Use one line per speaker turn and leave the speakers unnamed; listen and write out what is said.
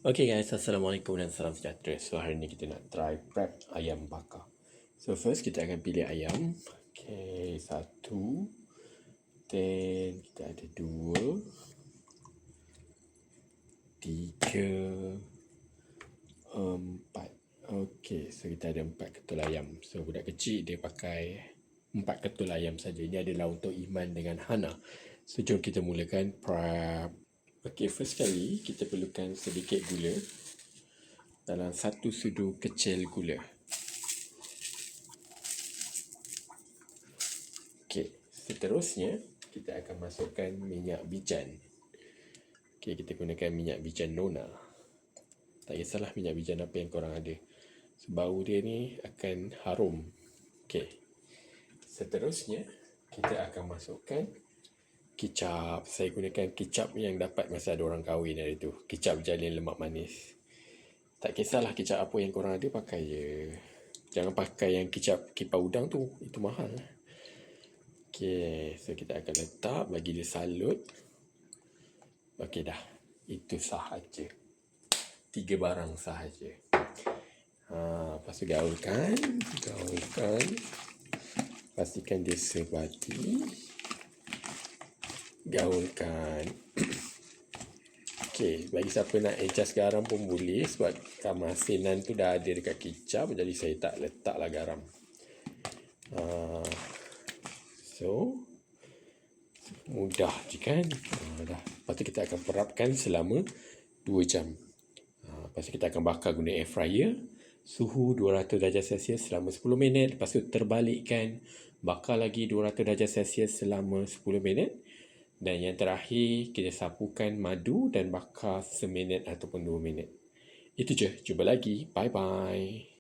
Okay guys, Assalamualaikum dan salam sejahtera. So hari ni kita nak try prep ayam bakar. So first kita akan pilih ayam. Okay, satu. Then kita ada dua. Tiga. Empat. Okay, so kita ada 4 ketul ayam. So budak kecil dia pakai 4 ketul ayam saja. Ini adalah untuk Iman dengan Hana. So jom kita mulakan prep. Okay, first kali kita perlukan sedikit gula. Dalam 1 sudu kecil gula. Okey, seterusnya kita akan masukkan minyak bijan. Okey, kita gunakan minyak bijan Nona. Tak kisahlah minyak bijan apa yang korang ada. Bau dia ni akan harum. Okey. Seterusnya kita akan masukkan kicap. Saya gunakan kicap yang dapat masa ada orang kahwin hari tu. Kicap jalin lemak manis. Tak kisahlah kicap apa yang korang ada, pakai je. Jangan pakai yang kicap kipau udang tu. Itu mahal. Okey, so kita akan letak, bagi dia salut. Okey dah. Itu sahaja. 3 barang sahaja. Lepas tu gaulkan. Pastikan dia sebati. Gaulkan. Okey, bagi siapa nak adjust garam pun boleh, sebab kamasinan tu dah ada dekat kicap, jadi saya tak letaklah garam. So mudah je kan. Dah. Lepas tu kita akan perapkan selama 2 jam. Lepas tu kita akan bakar guna air fryer. Suhu 200 darjah Celsius selama 10 minit. Lepas tu terbalikkan, bakar lagi 200 darjah Celsius selama 10 minit. Dan yang terakhir, kita sapukan madu dan bakar seminit ataupun 2 minit. Itu je. Jumpa lagi. Bye-bye.